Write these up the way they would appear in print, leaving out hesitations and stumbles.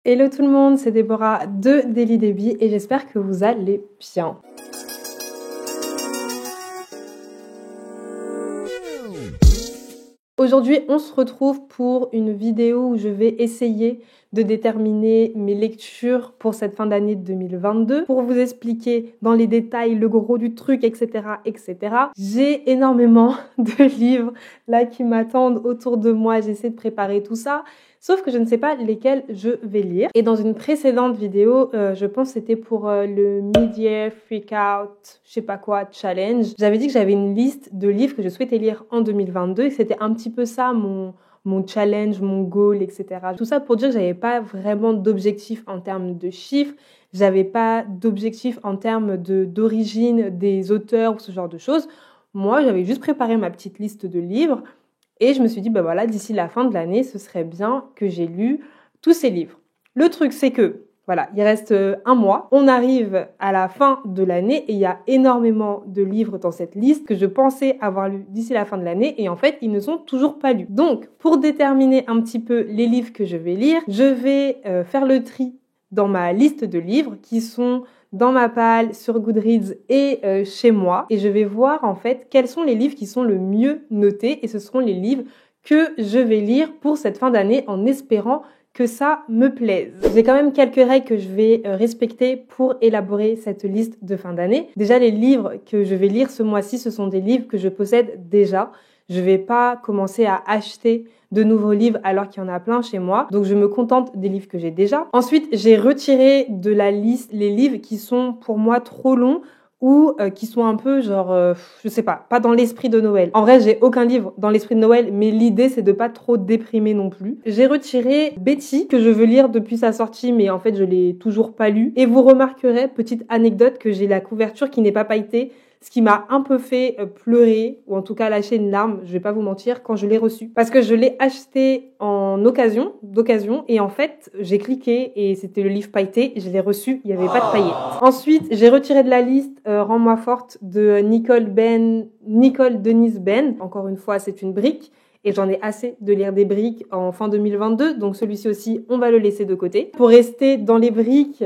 Hello tout le monde, c'est Déborah de Daily Debbie et j'espère que vous allez bien. Aujourd'hui, on se retrouve pour une vidéo où je vais essayer de déterminer mes lectures pour cette fin d'année 2022, pour vous expliquer dans les détails le gros du truc, etc., etc. J'ai énormément de livres là qui m'attendent autour de moi, j'essaie de préparer tout ça, sauf que je ne sais pas lesquels je vais lire. Et dans une précédente vidéo, je pense que c'était pour le Mid-Year Freakout, je sais pas quoi, challenge, j'avais dit que j'avais une liste de livres que je souhaitais lire en 2022 et c'était un petit peu ça mon challenge, mon goal, etc. Tout ça pour dire que j'avais pas vraiment d'objectif en termes de chiffres, j'avais pas d'objectif en termes d'origine des auteurs ou ce genre de choses. Moi, j'avais juste préparé ma petite liste de livres et je me suis dit, voilà, d'ici la fin de l'année, ce serait bien que j'ai lu tous ces livres. Le truc, c'est que voilà, il reste un mois. On arrive à la fin de l'année et il y a énormément de livres dans cette liste que je pensais avoir lus d'ici la fin de l'année et en fait, ils ne sont toujours pas lus. Donc, pour déterminer un petit peu les livres que je vais lire, je vais faire le tri dans ma liste de livres qui sont dans ma palle, sur Goodreads et chez moi. Et je vais voir en fait quels sont les livres qui sont le mieux notés et ce seront les livres que je vais lire pour cette fin d'année en espérant que ça me plaise. J'ai quand même quelques règles que je vais respecter pour élaborer cette liste de fin d'année. Déjà, les livres que je vais lire ce mois-ci, ce sont des livres que je possède déjà. Je vais pas commencer à acheter de nouveaux livres alors qu'il y en a plein chez moi. Donc, je me contente des livres que j'ai déjà. Ensuite, j'ai retiré de la liste les livres qui sont pour moi trop longs ou qui sont un peu genre, je sais pas dans l'esprit de Noël. En vrai, j'ai aucun livre dans l'esprit de Noël, mais l'idée, c'est de pas trop déprimer non plus. J'ai retiré Betty, que je veux lire depuis sa sortie, mais en fait, je l'ai toujours pas lu. Et vous remarquerez, petite anecdote, que j'ai la couverture qui n'est pas pailletée, ce qui m'a un peu fait pleurer, ou en tout cas lâcher une larme, je vais pas vous mentir, quand je l'ai reçu. Parce que je l'ai acheté d'occasion, et en fait, j'ai cliqué, et c'était le livre pailleté, je l'ai reçu, il y avait pas de paillettes. Ensuite, j'ai retiré de la liste Rends-moi forte de Nicole Denise Benn. Encore une fois, c'est une brique. Et j'en ai assez de lire des briques en fin 2022, donc celui-ci aussi, on va le laisser de côté. Pour rester dans les briques,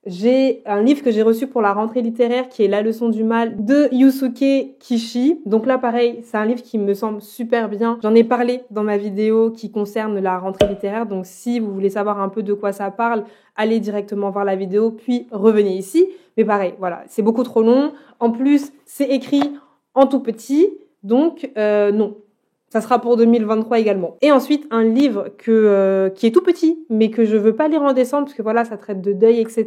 j'ai un livre que j'ai reçu pour la rentrée littéraire qui est La leçon du mal de Yusuke Kishi. Donc là, pareil, c'est un livre qui me semble super bien. J'en ai parlé dans ma vidéo qui concerne la rentrée littéraire. Donc si vous voulez savoir un peu de quoi ça parle, allez directement voir la vidéo, puis revenez ici. Mais pareil, voilà, c'est beaucoup trop long. En plus, c'est écrit en tout petit. Donc non. Ça sera pour 2023 également. Et ensuite, un livre qui est tout petit, mais que je veux pas lire en décembre, parce que voilà, ça traite de deuil, etc.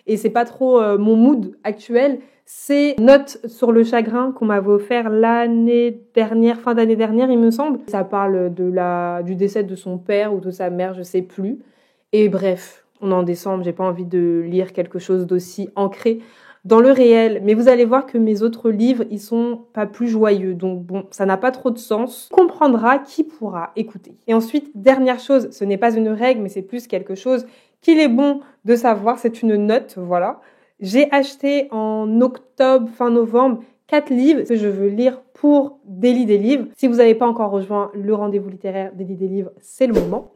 Et c'est pas trop mon mood actuel. C'est Notes sur le chagrin qu'on m'avait offert l'année dernière, fin d'année dernière, il me semble. Ça parle du décès de son père ou de sa mère, je sais plus. Et bref, on est en décembre, j'ai pas envie de lire quelque chose d'aussi ancré dans le réel, mais vous allez voir que mes autres livres, ils sont pas plus joyeux, donc bon, ça n'a pas trop de sens. Comprendra qui pourra écouter. Et ensuite, dernière chose, ce n'est pas une règle, mais c'est plus quelque chose qu'il est bon de savoir, c'est une note, voilà. J'ai acheté en octobre, fin novembre, 4 livres que je veux lire pour Daily des livres. Si vous n'avez pas encore rejoint le rendez-vous littéraire Daily des livres, c'est le moment.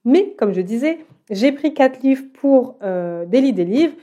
Mais, comme je disais, j'ai pris 4 livres pour Daily des livres.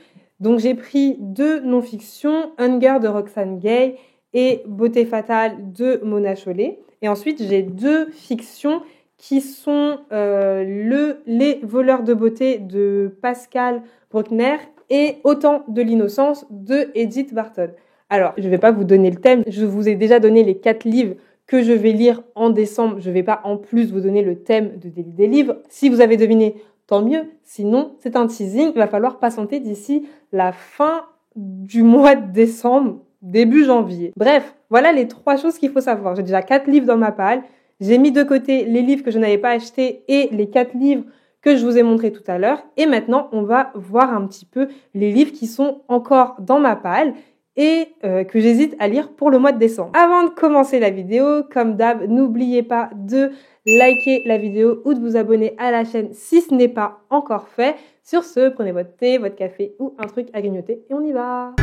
Donc, j'ai pris 2 non-fiction, Hunger de Roxane Gay et Beauté fatale de Mona Chollet. Et ensuite, j'ai 2 fictions qui sont Les voleurs de beauté de Pascal Bruckner et Autant de l'innocence de Edith Wharton. Alors, je ne vais pas vous donner le thème, je vous ai déjà donné les 4 livres que je vais lire en décembre. Je ne vais pas en plus vous donner le thème de Daily des livres. Si vous avez deviné, tant mieux. Sinon, c'est un teasing. Il va falloir patienter d'ici la fin du mois de décembre, début janvier. Bref, voilà les 3 choses qu'il faut savoir. J'ai déjà 4 livres dans ma palle. J'ai mis de côté les livres que je n'avais pas achetés et les 4 livres que je vous ai montrés tout à l'heure. Et maintenant, on va voir un petit peu les livres qui sont encore dans ma palle et que j'hésite à lire pour le mois de décembre. Avant de commencer la vidéo, comme d'hab, n'oubliez pas de liker la vidéo ou de vous abonner à la chaîne si ce n'est pas encore fait. Sur ce, prenez votre thé, votre café ou un truc à grignoter et on y va.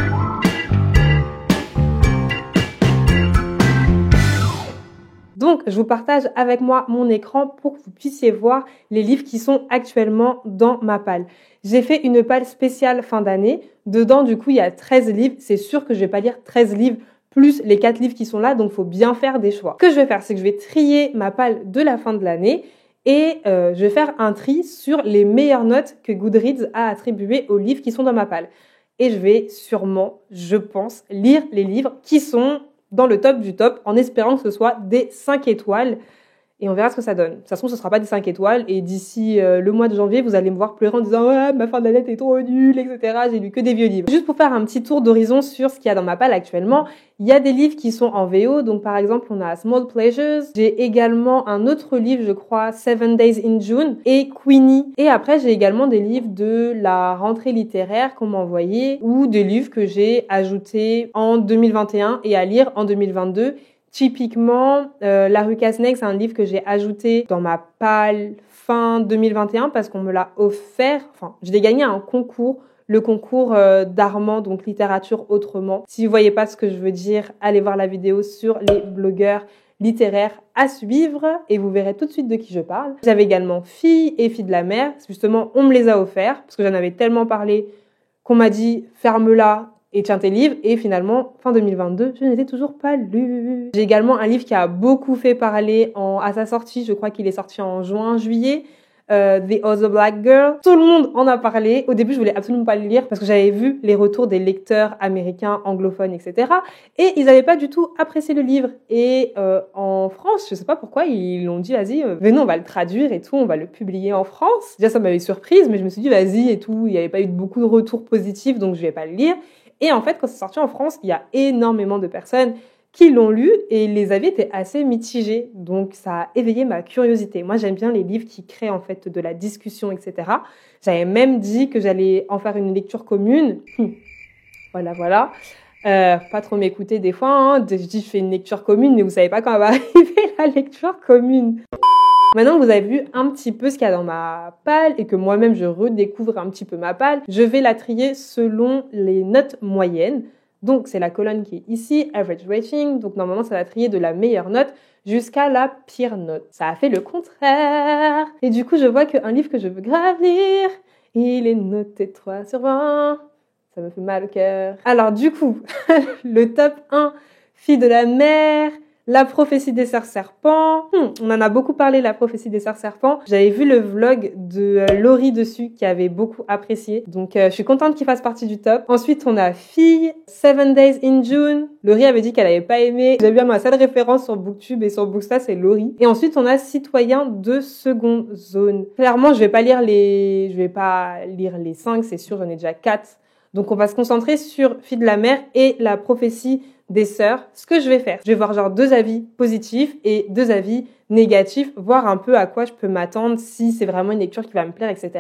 Donc, je vous partage avec moi mon écran pour que vous puissiez voir les livres qui sont actuellement dans ma palle. J'ai fait une palle spéciale fin d'année. Dedans, du coup, il y a 13 livres. C'est sûr que je vais pas lire 13 livres plus les 4 livres qui sont là, donc il faut bien faire des choix. Ce que je vais faire, c'est que je vais trier ma palle de la fin de l'année et je vais faire un tri sur les meilleures notes que Goodreads a attribuées aux livres qui sont dans ma palle. Et je vais sûrement, je pense, lire les livres qui sont dans le top du top en espérant que ce soit des 5 étoiles. Et on verra ce que ça donne. Ça se trouve, ce sera pas des 5 étoiles. Et d'ici le mois de janvier, vous allez me voir pleurer en disant « Ouais, ma fin d'année est trop nulle, etc. J'ai lu que des vieux livres. » Juste pour faire un petit tour d'horizon sur ce qu'il y a dans ma palle actuellement, il y a des livres qui sont en VO. Donc, par exemple, on a Small Pleasures. J'ai également un autre livre, je crois, 7 Days in June et Queenie. Et après, j'ai également des livres de la rentrée littéraire qu'on m'a envoyé ou des livres que j'ai ajoutés en 2021 et à lire en 2022. Typiquement, La rue Casse-Nez, c'est un livre que j'ai ajouté dans ma palle fin 2021 parce qu'on me l'a offert. Enfin, je l'ai gagné à un concours, le concours d'Armand, donc littérature autrement. Si vous voyez pas ce que je veux dire, allez voir la vidéo sur les blogueurs littéraires à suivre et vous verrez tout de suite de qui je parle. J'avais également Filles et Filles de la mer. Justement, on me les a offerts parce que j'en avais tellement parlé qu'on m'a dit ferme-la et tiens tes livres, et finalement, fin 2022, je n'étais toujours pas lu. J'ai également un livre qui a beaucoup fait parler à sa sortie, je crois qu'il est sorti en juillet, The Other Black Girl. Tout le monde en a parlé. Au début, je voulais absolument pas le lire parce que j'avais vu les retours des lecteurs américains, anglophones, etc. Et ils n'avaient pas du tout apprécié le livre. Et en France, je sais pas pourquoi, ils l'ont dit, vas-y, venez, on va le traduire et tout, on va le publier en France. Déjà, ça m'avait surprise, mais je me suis dit, vas-y et tout. Il n'y avait pas eu beaucoup de retours positifs, donc je vais pas le lire. Et en fait, quand c'est sorti en France, il y a énormément de personnes qui l'ont lu et les avis étaient assez mitigés. Donc, ça a éveillé ma curiosité. Moi, j'aime bien les livres qui créent en fait de la discussion, etc. J'avais même dit que j'allais en faire une lecture commune. Voilà. Pas trop m'écouter des fois. Hein. Je dis, je fais une lecture commune, mais vous savez pas quand va arriver la lecture commune. Maintenant que vous avez vu un petit peu ce qu'il y a dans ma palle et que moi-même je redécouvre un petit peu ma palle, je vais la trier selon les notes moyennes. Donc c'est la colonne qui est ici, average rating. Donc normalement ça va trier de la meilleure note jusqu'à la pire note. Ça a fait le contraire. Et du coup je vois qu'un livre que je veux grave lire, il est noté 3 sur 20. Ça me fait mal au cœur. Alors du coup, le top 1, Filles de la mer, La prophétie des sœurs serpents. On en a beaucoup parlé, La prophétie des sœurs serpents. J'avais vu le vlog de Laurie dessus qui avait beaucoup apprécié. Donc, je suis contente qu'il fasse partie du top. Ensuite, on a Filles, 7 Days in June. Laurie avait dit qu'elle avait pas aimé. J'ai bien ma seule référence sur Booktube et sur Booksta, c'est Laurie. Et ensuite, on a Citoyens de seconde zone. Clairement, je vais pas lire les 5, c'est sûr, j'en ai déjà 4. Donc, on va se concentrer sur Filles de la mer et La prophétie des sœurs. Ce que je vais faire, je vais voir genre 2 avis positifs et 2 avis négatifs, voir un peu à quoi je peux m'attendre, si c'est vraiment une lecture qui va me plaire, etc.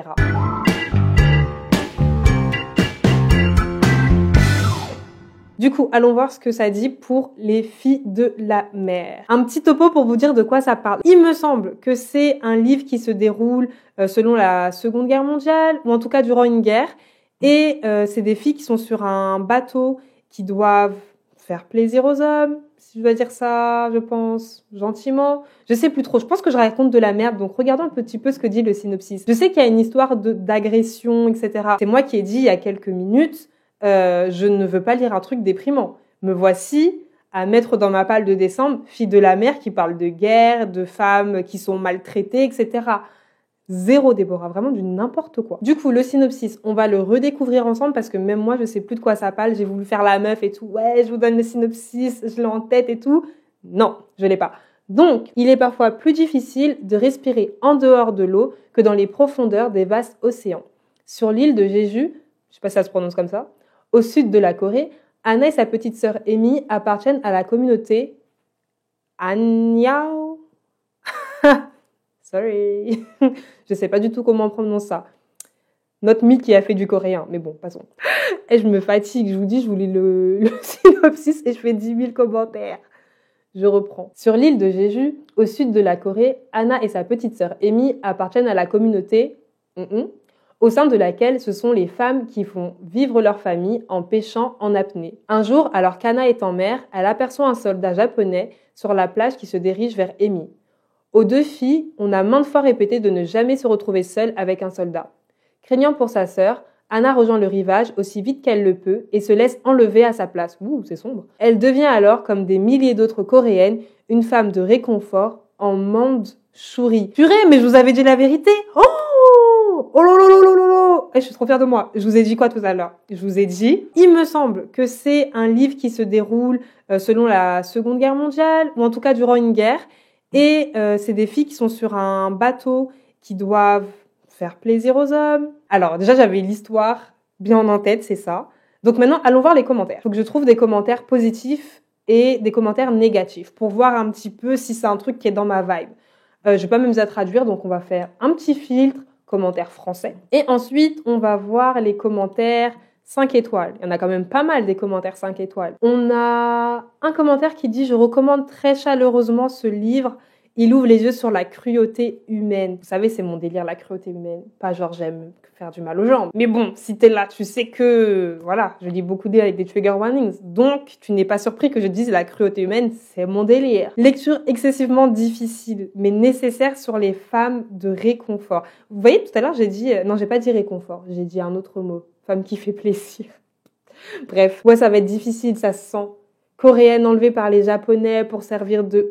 Du coup, allons voir ce que ça dit pour les Filles de la mer. Un petit topo pour vous dire de quoi ça parle. Il me semble que c'est un livre qui se déroule selon la Seconde Guerre mondiale, ou en tout cas durant une guerre. Et c'est des filles qui sont sur un bateau qui doivent faire plaisir aux hommes, si je dois dire ça, je pense, gentiment. Je sais plus trop, je pense que je raconte de la merde, donc regardons un petit peu ce que dit le synopsis. Je sais qu'il y a une histoire d'agression, etc. C'est moi qui ai dit il y a quelques minutes, je ne veux pas lire un truc déprimant. Me voici à mettre dans ma palle de décembre Filles de la mer qui parle de guerre, de femmes qui sont maltraitées, etc. Zéro Déborah, vraiment du n'importe quoi. Du coup, le synopsis, on va le redécouvrir ensemble parce que même moi, je sais plus de quoi ça parle. J'ai voulu faire la meuf et tout. Ouais, je vous donne le synopsis, je l'ai en tête et tout. Non, je l'ai pas. Donc, il est parfois plus difficile de respirer en dehors de l'eau que dans les profondeurs des vastes océans. Sur l'île de Jeju, je sais pas si ça se prononce comme ça, au sud de la Corée, Anna et sa petite sœur Amy appartiennent à la communauté Anyao. Sorry, je sais pas du tout comment on prononce ça. Notre mythe qui a fait du coréen, mais bon, passons. Et je me fatigue, je vous dis, je vous lis le synopsis et je fais 10 000 commentaires. Je reprends. Sur l'île de Jeju, au sud de la Corée, Anna et sa petite sœur Amy appartiennent à la communauté au sein de laquelle ce sont les femmes qui font vivre leur famille en pêchant en apnée. Un jour, alors qu'Anna est en mer, elle aperçoit un soldat japonais sur la plage qui se dirige vers Emi. Aux deux filles, on a maintes fois répété de ne jamais se retrouver seule avec un soldat. Craignant pour sa sœur, Anna rejoint le rivage aussi vite qu'elle le peut et se laisse enlever à sa place. Ouh, c'est sombre. Elle devient alors, comme des milliers d'autres Coréennes, une femme de réconfort en Mandchourie. Purée, mais je vous avais dit la vérité. Oh là là là là là là. Je suis trop fière de moi. Je vous ai dit quoi tout à l'heure? Je vous ai dit, il me semble que c'est un livre qui se déroule selon la Seconde Guerre mondiale, ou en tout cas durant une guerre. Et c'est des filles qui sont sur un bateau qui doivent faire plaisir aux hommes. Alors déjà, j'avais l'histoire bien en tête, c'est ça. Donc maintenant, allons voir les commentaires. Il faut que je trouve des commentaires positifs et des commentaires négatifs pour voir un petit peu si c'est un truc qui est dans ma vibe. Je vais pas m'amuser à traduire, donc on va faire un petit filtre, commentaires français. Et ensuite, on va voir les commentaires 5 étoiles. Il y en a quand même pas mal des commentaires 5 étoiles. On a un commentaire qui dit « Je recommande très chaleureusement ce livre. Il ouvre les yeux sur la cruauté humaine. » Vous savez, c'est mon délire, la cruauté humaine. Pas genre j'aime faire du mal aux gens. Mais bon, si t'es là, tu sais que, voilà, je lis beaucoup avec des trigger warnings. Donc, tu n'es pas surpris que je dise la cruauté humaine, c'est mon délire. Lecture excessivement difficile, mais nécessaire sur les femmes de réconfort. Vous voyez, tout à l'heure, j'ai dit, non, j'ai pas dit réconfort, j'ai dit un autre mot. Femme qui fait plaisir. Bref, ouais, ça va être difficile, ça se sent. Coréenne enlevée par les Japonais pour servir de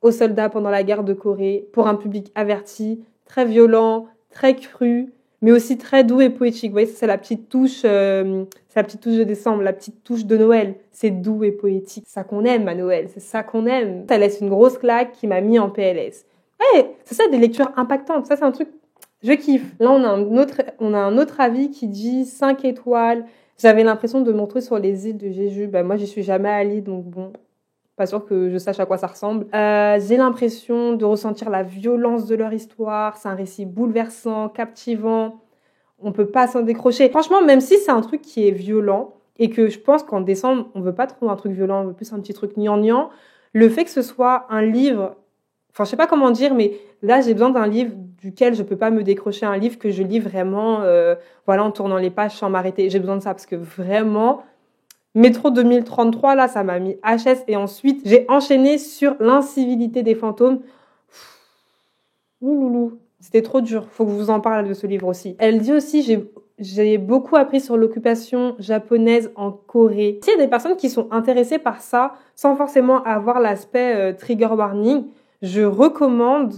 aux soldats pendant la guerre de Corée, pour un public averti, très violent, très cru, mais aussi très doux et poétique. Vous voyez, c'est la petite touche, c'est la petite touche de décembre, la petite touche de Noël. C'est doux et poétique. C'est ça qu'on aime à Noël, c'est ça qu'on aime. Ça laisse une grosse claque qui m'a mis en PLS. Ouais, c'est ça, des lectures impactantes. Ça, c'est un truc, je kiffe. Là, on a un autre avis qui dit 5 étoiles. J'avais l'impression de me retrouver sur les îles de Jeju. Ben, moi, j'y suis jamais allée, donc bon, pas sûr que je sache à quoi ça ressemble. J'ai l'impression de ressentir la violence de leur histoire. C'est un récit bouleversant, captivant. On peut pas s'en décrocher. Franchement, même si c'est un truc qui est violent et que je pense qu'en décembre, on veut pas trop un truc violent, on veut plus un petit truc gnangnan, le fait que ce soit un livre, enfin, je sais pas comment dire, mais là, j'ai besoin d'un livre duquel je peux pas me décrocher, un livre que je lis vraiment, voilà, en tournant les pages sans m'arrêter. J'ai besoin de ça parce que vraiment, Métro 2033, là, ça m'a mis HS. Et ensuite, j'ai enchaîné sur l'incivilité des fantômes. Ouloulou, c'était trop dur. Faut que je vous en parle de ce livre aussi. Elle dit aussi, j'ai beaucoup appris sur l'occupation japonaise en Corée. S'il y a des personnes qui sont intéressées par ça, sans forcément avoir l'aspect trigger warning, je recommande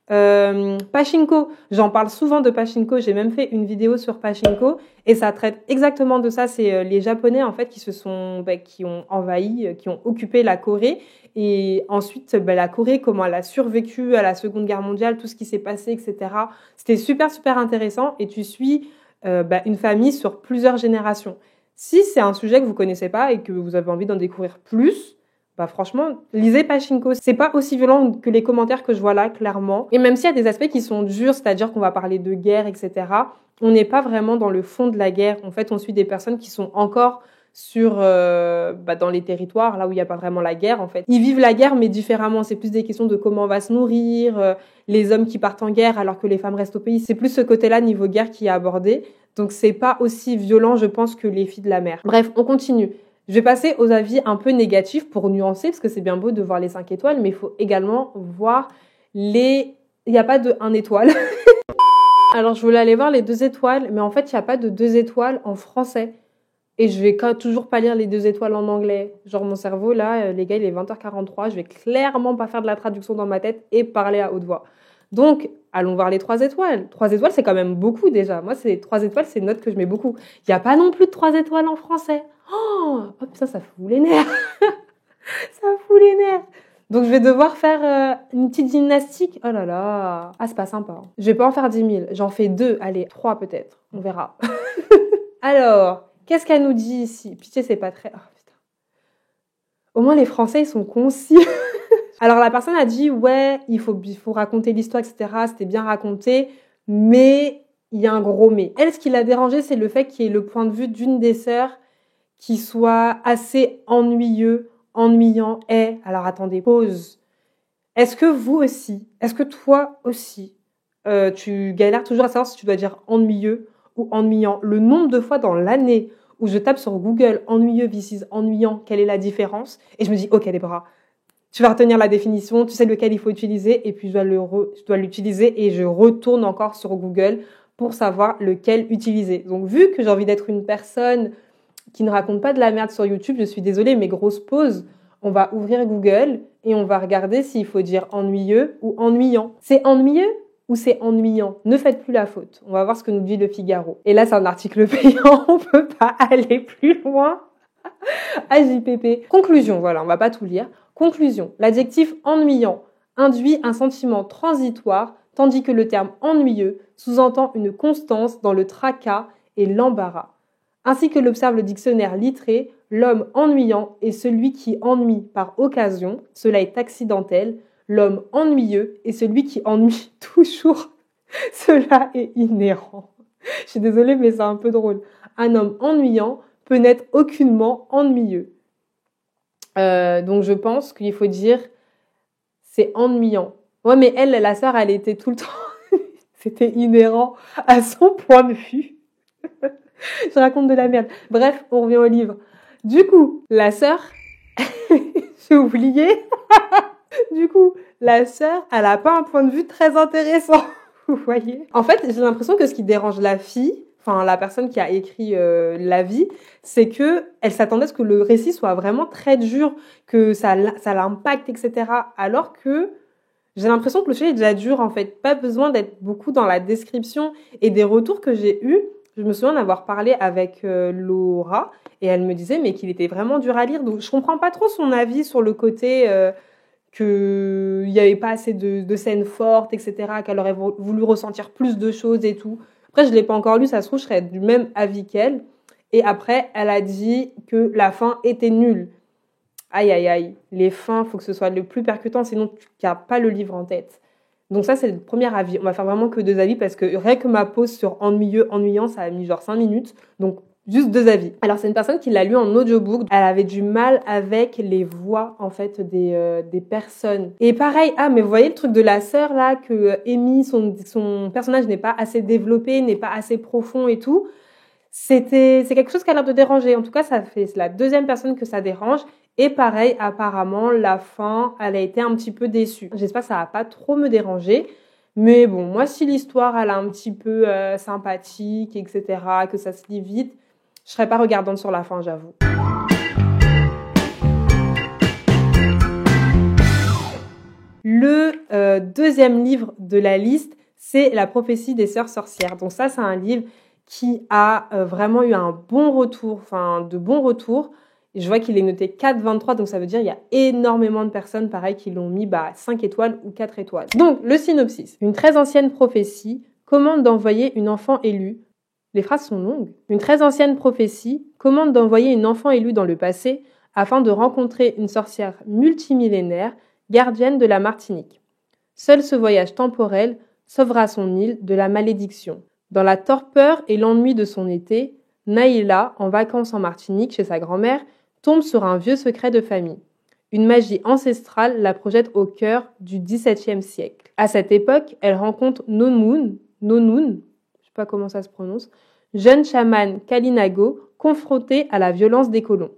Pachinko. J'en parle souvent de Pachinko. J'ai même fait une vidéo sur Pachinko et ça traite exactement de ça. C'est les Japonais en fait qui ont envahi, qui ont occupé la Corée et ensuite la Corée, comment elle a survécu à la Seconde Guerre mondiale, tout ce qui s'est passé, etc. C'était super intéressant et tu suis une famille sur plusieurs générations. Si c'est un sujet que vous connaissez pas et que vous avez envie d'en découvrir plus, franchement, lisez Pachinko. C'est pas aussi violent que les commentaires que je vois là, clairement. Et même s'il y a des aspects qui sont durs, c'est-à-dire qu'on va parler de guerre, etc., on n'est pas vraiment dans le fond de la guerre. En fait, on suit des personnes qui sont encore dans les territoires, là où il n'y a pas vraiment la guerre, en fait. Ils vivent la guerre, mais différemment. C'est plus des questions de comment on va se nourrir, les hommes qui partent en guerre alors que les femmes restent au pays. C'est plus ce côté-là, niveau guerre, qui est abordé. Donc, c'est pas aussi violent, je pense, que les filles de la mer. Bref, on continue. Je vais passer aux avis un peu négatifs pour nuancer, parce que c'est bien beau de voir les 5 étoiles, mais il faut également voir il n'y a pas de 1 étoile. Alors, je voulais aller voir les 2 étoiles, mais en fait, il n'y a pas de 2 étoiles en français. Et je vais toujours pas lire les 2 étoiles en anglais. Genre, mon cerveau, là, les gars, il est 20h43, je vais clairement pas faire de la traduction dans ma tête et parler à haute voix. Donc, allons voir les 3 étoiles. 3 étoiles, c'est quand même beaucoup déjà. Moi, 3 étoiles, c'est une note que je mets beaucoup. Il n'y a pas non plus de 3 étoiles en français. Oh putain, ça fout les nerfs. Ça fout les nerfs. Donc, je vais devoir faire une petite gymnastique. Oh là là. Ah, c'est pas sympa. Je vais pas en faire 10 000. J'en fais 2. Allez, 3 peut-être. On verra. Alors, qu'est-ce qu'elle nous dit ici? Pitié, c'est pas très... Oh putain. Au moins, les Français, ils sont concis. Alors, la personne a dit, ouais, il faut raconter l'histoire, etc. C'était bien raconté, mais il y a un gros mais. Elle, ce qui l'a dérangé, c'est le fait qu'il y ait le point de vue d'une des sœurs qui soit assez ennuyant. Alors attendez, pause. Est-ce que toi aussi, tu galères toujours à savoir si tu dois dire ennuyeux ou ennuyant. Le nombre de fois dans l'année où je tape sur Google ennuyeux versus ennuyant, quelle est la différence? Et je me dis, ok Déborah, tu vas retenir la définition, tu sais lequel il faut utiliser, et puis je dois l'utiliser et je retourne encore sur Google pour savoir lequel utiliser. Donc vu que j'ai envie d'être une personne qui ne raconte pas de la merde sur YouTube, je suis désolée, mais grosse pause, on va ouvrir Google et on va regarder s'il faut dire ennuyeux ou ennuyant. C'est ennuyeux ou c'est ennuyant? Ne faites plus la faute. On va voir ce que nous dit le Figaro. Et là, c'est un article payant, on peut pas aller plus loin. AJPP. Conclusion, voilà, on va pas tout lire. Conclusion. L'adjectif ennuyant induit un sentiment transitoire, tandis que le terme ennuyeux sous-entend une constance dans le tracas et l'embarras. Ainsi que l'observe le dictionnaire Littré, l'homme ennuyant est celui qui ennuie par occasion, cela est accidentel. L'homme ennuyeux est celui qui ennuie toujours, cela est inhérent. Je suis désolée, mais c'est un peu drôle. Un homme ennuyant peut n'être aucunement ennuyeux. Donc je pense qu'il faut dire c'est ennuyant. Ouais, mais elle, la sœur, elle était tout le temps... C'était inhérent à son point de vue. Je raconte de la merde. Bref, on revient au livre. Du coup, la sœur... J'ai oublié. Du coup, la sœur, elle a pas un point de vue très intéressant. Vous voyez? En fait, j'ai l'impression que ce qui dérange la fille, enfin la personne qui a écrit La vie, c'est que elle s'attendait à ce que le récit soit vraiment très dur, que ça l'impacte, etc. Alors que j'ai l'impression que le sujet est déjà dur en fait. Pas besoin d'être beaucoup dans la description et des retours que j'ai eus. Je me souviens d'avoir parlé avec Laura et elle me disait mais qu'il était vraiment dur à lire. Donc je comprends pas trop son avis sur le côté qu'il n'y avait pas assez de scènes fortes, etc., qu'elle aurait voulu ressentir plus de choses et tout. Après, je ne l'ai pas encore lu, ça se trouve, je serais du même avis qu'elle. Et après, elle a dit que la fin était nulle. Aïe, aïe, aïe. Les fins, il faut que ce soit le plus percutant, sinon tu n'as pas le livre en tête. Donc ça, c'est le premier avis. On va faire vraiment que 2 avis parce que rien que ma pause sur ennuyeux, ennuyant, ça a mis genre 5 minutes. Donc, juste 2 avis. Alors, c'est une personne qui l'a lu en audiobook. Elle avait du mal avec les voix, en fait, des personnes. Et pareil, mais vous voyez le truc de la sœur, là, que Amy, son personnage n'est pas assez développé, n'est pas assez profond et tout. C'est quelque chose qui a l'air de déranger. En tout cas, c'est la 2e personne que ça dérange. Et pareil, apparemment, la fin, elle a été un petit peu déçue. J'espère que ça va pas trop me déranger. Mais bon, moi, si l'histoire, elle est un petit peu sympathique, etc., que ça se lit vite, je serais pas regardante sur la fin, j'avoue. Le 2e livre de la liste, c'est La prophétie des sœurs sorcières. Donc ça, c'est un livre qui a vraiment eu un bon retour, enfin de bons retours. Et je vois qu'il est noté 4,23, donc ça veut dire qu'il y a énormément de personnes, pareil, qui l'ont mis 5 étoiles ou 4 étoiles. Donc, le synopsis. Une très ancienne prophétie commande d'envoyer une enfant élue. Les phrases sont longues. Une très ancienne prophétie commande d'envoyer une enfant élue dans le passé afin de rencontrer une sorcière multimillénaire, gardienne de la Martinique. Seul ce voyage temporel sauvera son île de la malédiction. Dans la torpeur et l'ennui de son été, Naïla, en vacances en Martinique chez sa grand-mère, tombe sur un vieux secret de famille. Une magie ancestrale la projette au cœur du XVIIe siècle. À cette époque, elle rencontre Nonoun, je sais pas comment ça se prononce, jeune chamane Kalinago confrontée à la violence des colons.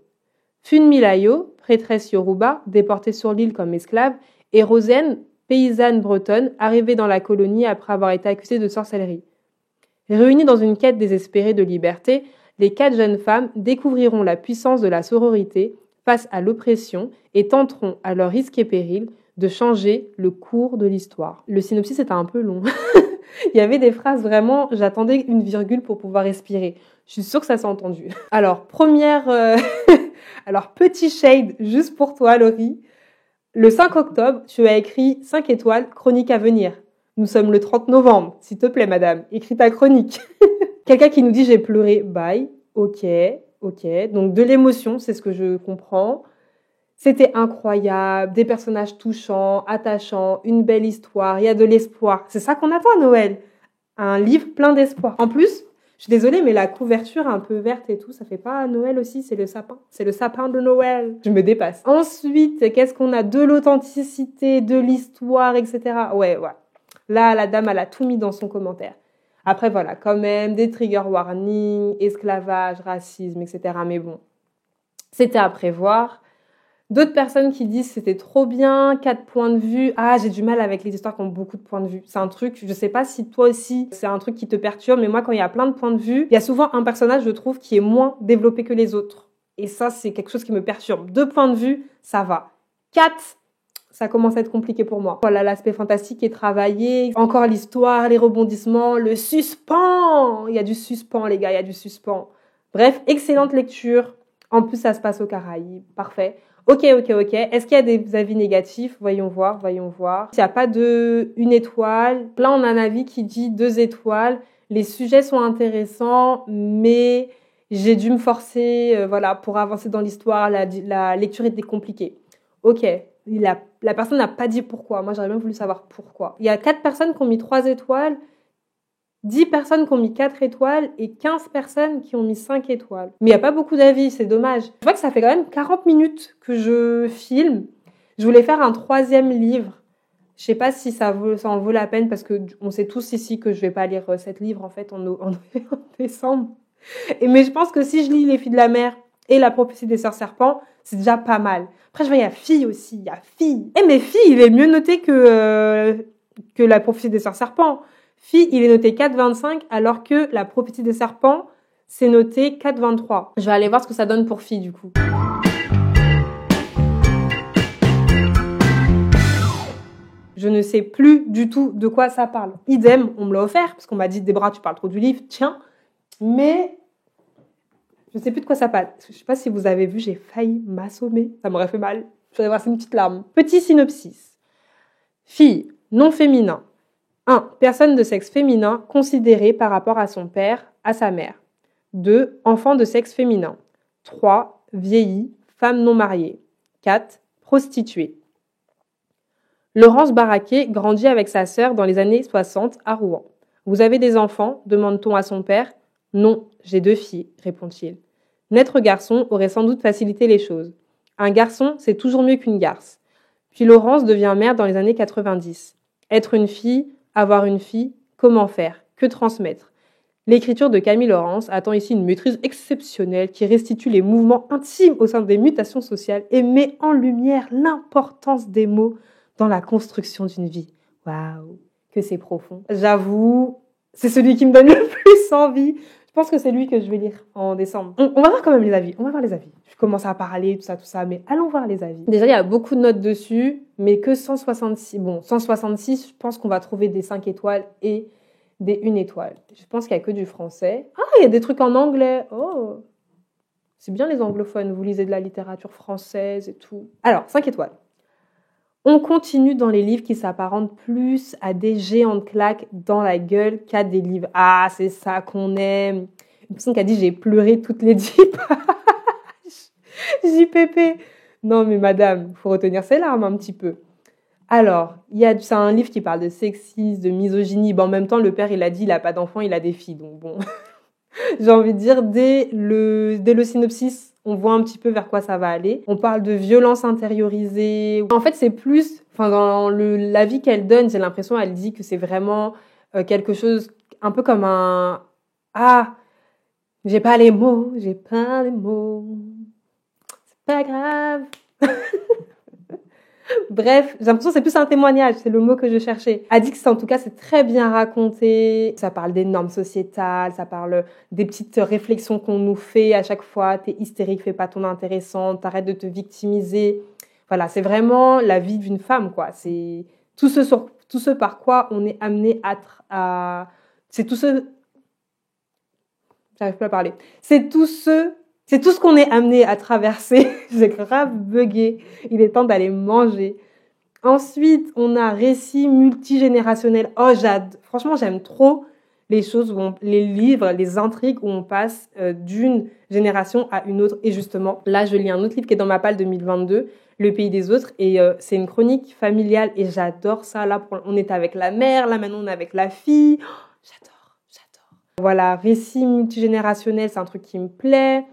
Funmilayo, prêtresse Yoruba, déportée sur l'île comme esclave, et Rosène, paysanne bretonne, arrivée dans la colonie après avoir été accusée de sorcellerie. Réunies dans une quête désespérée de liberté, les 4 jeunes femmes découvriront la puissance de la sororité face à l'oppression et tenteront, à leur risque et péril, de changer le cours de l'histoire. Le synopsis était un peu long. Il y avait des phrases vraiment, j'attendais une virgule pour pouvoir respirer. Je suis sûre que ça s'est entendu. Alors, Alors, petit shade juste pour toi, Laurie. Le 5 octobre, tu as écrit 5 étoiles, chronique à venir. Nous sommes le 30 novembre. S'il te plaît, madame, écris ta chronique. Quelqu'un qui nous dit j'ai pleuré, bye. Ok. Donc de l'émotion, c'est ce que je comprends. C'était incroyable, des personnages touchants, attachants, une belle histoire, il y a de l'espoir. C'est ça qu'on attend à Noël. Un livre plein d'espoir. En plus, je suis désolée, mais la couverture un peu verte et tout, ça fait pas Noël aussi, c'est le sapin. C'est le sapin de Noël. Je me dépasse. Ensuite, qu'est-ce qu'on a? De l'authenticité, de l'histoire, etc. Ouais. Là, la dame, elle a tout mis dans son commentaire. Après, voilà, quand même, des trigger warnings, esclavage, racisme, etc. Mais bon, c'était à prévoir. D'autres personnes qui disent c'était trop bien, 4 points de vue. Ah, j'ai du mal avec les histoires qui ont beaucoup de points de vue. C'est un truc, je sais pas si toi aussi, c'est un truc qui te perturbe, mais moi, quand il y a plein de points de vue, il y a souvent un personnage, je trouve, qui est moins développé que les autres. Et ça, c'est quelque chose qui me perturbe. 2 points de vue, ça va. 4, ça commence à être compliqué pour moi. Voilà, l'aspect fantastique est travaillé. Encore l'histoire, les rebondissements, le suspens. Il y a du suspens, les gars, il y a du suspens. Bref, excellente lecture. En plus, ça se passe aux Caraïbes. Parfait. Ok. Est-ce qu'il y a des avis négatifs? Voyons voir. S'il n'y a pas de 1 étoile. Là, on a un avis qui dit 2 étoiles. Les sujets sont intéressants, mais j'ai dû me forcer, pour avancer dans l'histoire. La lecture était compliquée. Ok. La personne n'a pas dit pourquoi. Moi, j'aurais bien voulu savoir pourquoi. Il y a 4 personnes qui ont mis 3 étoiles. 10 personnes qui ont mis 4 étoiles et 15 personnes qui ont mis 5 étoiles. Mais il n'y a pas beaucoup d'avis, c'est dommage. Je vois que ça fait quand même 40 minutes que je filme. Je voulais faire un 3e livre. Je sais pas si ça en vaut la peine parce que on sait tous ici que je vais pas lire 7 livres en fait en décembre. Mais je pense que si je lis Les filles de la mer et La prophétie des sœurs serpents, c'est déjà pas mal. Après, je vois, il y a Filles aussi, il y a Filles. Mais Filles, il est mieux noté que La prophétie des sœurs serpents. Filles, il est noté 4,25 alors que La prophétie des serpents, c'est noté 4,23. Je vais aller voir ce que ça donne pour Filles du coup. Je ne sais plus du tout de quoi ça parle. Idem, on me l'a offert parce qu'on m'a dit Débra, tu parles trop du livre, tiens. Mais je ne sais plus de quoi ça parle. Je ne sais pas si vous avez vu, j'ai failli m'assommer. Ça m'aurait fait mal. Je vais verser une petite larme. Petit synopsis. Fille, non féminin. 1. Personne de sexe féminin considérée par rapport à son père, à sa mère. 2. Enfant de sexe féminin. 3. Vieilli, femme non mariée. 4. Prostituée. Laurence Baraquet grandit avec sa sœur dans les années 60 à Rouen. Vous avez des enfants? Demande-t-on à son père. Non, j'ai 2 filles, répond-il. Naître garçon aurait sans doute facilité les choses. Un garçon, c'est toujours mieux qu'une garce. Puis Laurence devient mère dans les années 90. Être une fille, avoir une fille, comment faire? Que transmettre? L'écriture de Camille Laurence attend ici une maîtrise exceptionnelle qui restitue les mouvements intimes au sein des mutations sociales et met en lumière l'importance des mots dans la construction d'une vie. Waouh, que c'est profond. J'avoue, c'est celui qui me donne le plus envie. Je pense que c'est lui que je vais lire en décembre. On va voir quand même les avis. Je commence à parler, tout ça, mais allons voir les avis. Déjà, il y a beaucoup de notes dessus, mais que 166. Bon, 166, je pense qu'on va trouver des 5 étoiles et des 1 étoile. Je pense qu'il n'y a que du français. Ah, il y a des trucs en anglais. Oh, c'est bien les anglophones. Vous lisez de la littérature française et tout. Alors, 5 étoiles. On continue dans les livres qui s'apparentent plus à des géants de claques dans la gueule qu'à des livres. Ah, c'est ça qu'on aime. Une personne qui a dit j'ai pleuré toutes les 10 pages. JPP. Non mais madame, faut retenir ses larmes un petit peu. Alors, c'est un livre qui parle de sexisme, de misogynie. Bon, en même temps, le père, il a dit il a pas d'enfant, il a des filles. Donc bon, j'ai envie de dire, dès le synopsis, on voit un petit peu vers quoi ça va aller. On parle de violence intériorisée. En fait, c'est plus, dans l'avis qu'elle donne, j'ai l'impression, elle dit que c'est vraiment quelque chose, un peu comme un... Ah, j'ai pas les mots. C'est pas grave. Bref, j'ai l'impression que c'est plus un témoignage, c'est le mot que je cherchais. Elle dit que en tout cas, c'est très bien raconté. Ça parle des normes sociétales, ça parle des petites réflexions qu'on nous fait à chaque fois. T'es hystérique, fais pas ton intéressante, t'arrêtes de te victimiser. Voilà, c'est vraiment la vie d'une femme, quoi. C'est tout ce par quoi on est amené c'est tout ce... J'arrive plus à parler. C'est tout ce qu'on est amené à traverser. J'ai grave bugué. Il est temps d'aller manger. Ensuite, on a récit multigénérationnel. Oh, franchement, j'aime trop les choses, les livres, les intrigues où on passe d'une génération à une autre. Et justement, là, je lis un autre livre qui est dans ma palle 2022, Le pays des autres. Et c'est une chronique familiale et j'adore ça. Là, on est avec la mère. Là, maintenant, on est avec la fille. Oh, j'adore. Voilà, récit multigénérationnel, c'est un truc qui me plaît.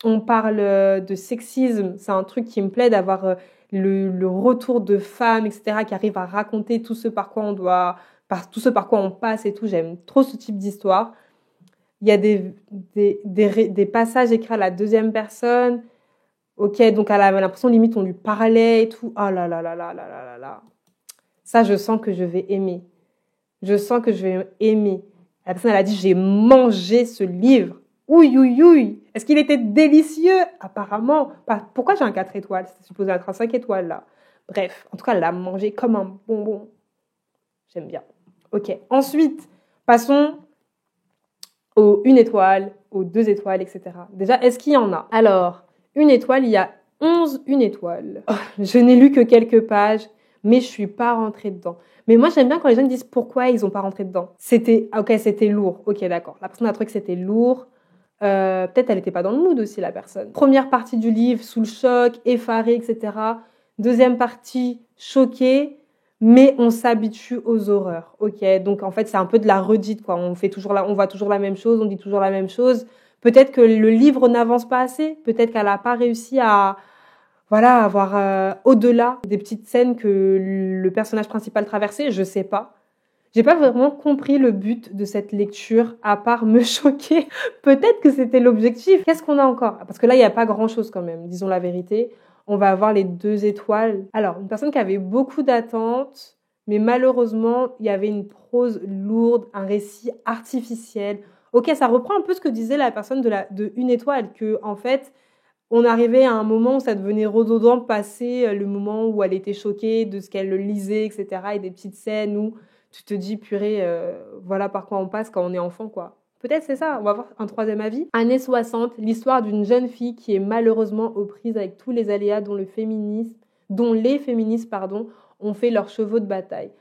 On parle de sexisme, c'est un truc qui me plaît d'avoir le retour de femmes, etc., qui arrivent à raconter tout ce par quoi on doit par tout ce par quoi on passe et tout. J'aime trop ce type d'histoire. Il y a des passages écrits à la deuxième personne. Ok, donc elle avait l'impression limite on lui parlait et tout. Oh là là là là là là là là. Ça, je sens que je vais aimer. Je sens que je vais aimer. La personne, elle a dit, j'ai mangé ce livre. Ouïe, ouïe, ouïe. Est-ce qu'il était délicieux? Apparemment. Pourquoi j'ai un 4 étoiles? C'est supposé être un 5 étoiles, là. Bref, en tout cas, elle l'a mangé comme un bonbon. J'aime bien. Ok. Ensuite, passons aux 1 étoile, aux 2 étoiles, etc. Déjà, est-ce qu'il y en a? Alors, 1 étoile, il y a 11 1 étoile. Oh, je n'ai lu que quelques pages, mais je suis pas rentrée dedans. Mais moi, j'aime bien quand les gens me disent pourquoi ils ont pas rentré dedans. C'était lourd. Ok, d'accord. La personne a trouvé que c'était lourd. Peut-être elle était pas dans le mood aussi, la personne. Première partie du livre, sous le choc, effarée, etc. Deuxième partie, choquée, mais on s'habitue aux horreurs. Ok, donc en fait, c'est un peu de la redite, quoi. On voit toujours la même chose, on dit toujours la même chose. Peut-être que le livre n'avance pas assez. Peut-être qu'elle n'a pas réussi à avoir au-delà des petites scènes que le personnage principal traversait. Je sais pas. J'ai pas vraiment compris le but de cette lecture, à part me choquer. Peut-être que c'était l'objectif. Qu'est-ce qu'on a encore? Parce que là, il n'y a pas grand-chose quand même, disons la vérité. On va avoir les 2 étoiles. Alors, une personne qui avait beaucoup d'attentes, mais malheureusement, il y avait une prose lourde, un récit artificiel. Ok, ça reprend un peu ce que disait la personne de 1 étoile, que en fait, on arrivait à un moment où ça devenait redondant, passer le moment où elle était choquée de ce qu'elle lisait, etc. Et des petites scènes où tu te dis, purée, voilà par quoi on passe quand on est enfant, quoi. Peut-être c'est ça, on va avoir un 3e avis. Années 60, l'histoire d'une jeune fille qui est malheureusement aux prises avec tous les aléas dont les féministes, ont fait leurs chevaux de bataille.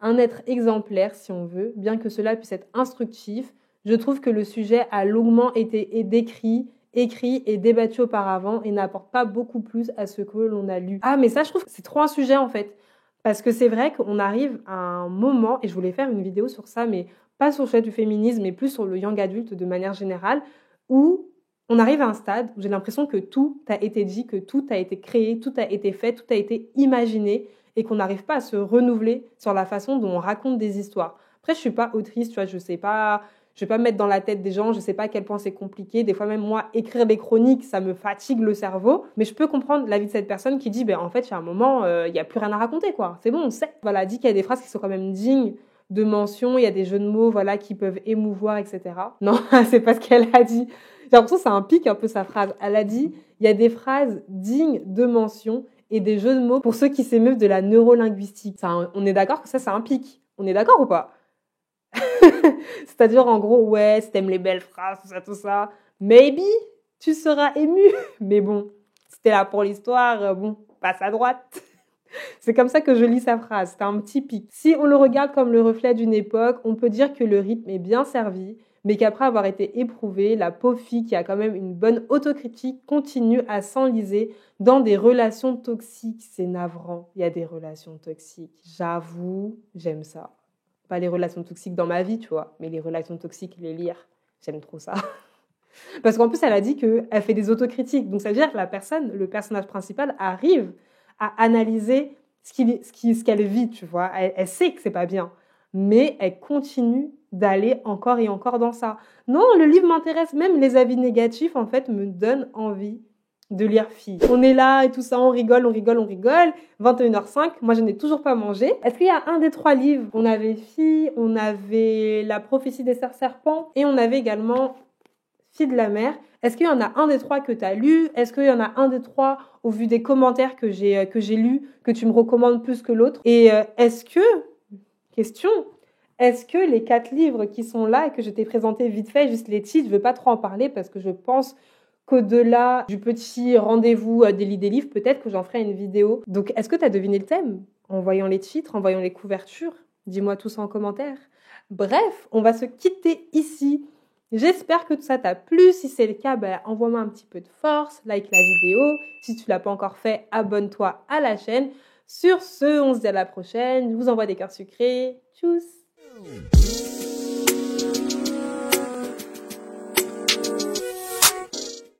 Un être exemplaire, si on veut, bien que cela puisse être instructif. Je trouve que le sujet a longuement été décrit, écrit et débattu auparavant et n'apporte pas beaucoup plus à ce que l'on a lu. Ah, mais ça, je trouve que c'est trop un sujet, en fait. Parce que c'est vrai qu'on arrive à un moment, et je voulais faire une vidéo sur ça, mais pas sur le sujet du féminisme, mais plus sur le young adulte de manière générale, où on arrive à un stade où j'ai l'impression que tout a été dit, que tout a été créé, tout a été fait, tout a été imaginé, et qu'on n'arrive pas à se renouveler sur la façon dont on raconte des histoires. Après, je suis pas autrice, tu vois, je vais pas me mettre dans la tête des gens, je sais pas à quel point c'est compliqué. Des fois même moi, écrire des chroniques, ça me fatigue le cerveau. Mais je peux comprendre l'avis de cette personne qui dit, en fait, il y a un moment, il y a plus rien à raconter, quoi. C'est bon, on sait. Voilà, elle dit qu'il y a des phrases qui sont quand même dignes de mention, il y a des jeux de mots, voilà, qui peuvent émouvoir, etc. Non, c'est pas ce qu'elle a dit. J'ai l'impression que ça implique un peu sa phrase. Elle a dit, il y a des phrases dignes de mention et des jeux de mots pour ceux qui s'émeuvent de la neurolinguistique. Ça, on est d'accord que ça implique. On est d'accord ou pas? C'est-à-dire, en gros, ouais, si t'aimes les belles phrases, tout ça, maybe, tu seras ému. Mais bon, si t'es là pour l'histoire, bon, passe à droite. C'est comme ça que je lis sa phrase, c'est un petit pic. Si on le regarde comme le reflet d'une époque, on peut dire que le rythme est bien servi, mais qu'après avoir été éprouvée, la pauvre fille qui a quand même une bonne autocritique continue à s'enliser dans des relations toxiques. C'est navrant, il y a des relations toxiques. J'avoue, j'aime ça. Pas les relations toxiques dans ma vie, tu vois, mais les relations toxiques, les lire, j'aime trop ça. Parce qu'en plus, elle a dit qu'elle fait des autocritiques. Donc, ça veut dire que le personnage principal, arrive à analyser ce qu'elle vit, tu vois. Elle sait que c'est pas bien, mais elle continue d'aller encore et encore dans ça. Non, le livre m'intéresse, même les avis négatifs, en fait, me donnent envie de lire Fille. On est là et tout ça, on rigole. 21h05, moi je n'ai toujours pas mangé. Est-ce qu'il y a un des 3 livres? On avait Fille, on avait La prophétie des serpents et on avait également Fille de la mer. Est-ce qu'il y en a un des 3 que tu as lu? Est-ce qu'il y en a un des 3, au vu des commentaires que j'ai lus, que tu me recommandes plus que l'autre? Et est-ce que les 4 livres qui sont là et que je t'ai présentés vite fait, juste les titres, je ne veux pas trop en parler parce que je pense qu'au-delà du petit rendez-vous des livres, peut-être que j'en ferai une vidéo. Donc, est-ce que tu as deviné le thème? En voyant les titres, en voyant les couvertures? Dis-moi tout ça en commentaire. Bref, on va se quitter ici. J'espère que tout ça t'a plu. Si c'est le cas, envoie-moi un petit peu de force, like la vidéo. Si tu ne l'as pas encore fait, abonne-toi à la chaîne. Sur ce, on se dit à la prochaine. Je vous envoie des cœurs sucrés. Tchuss!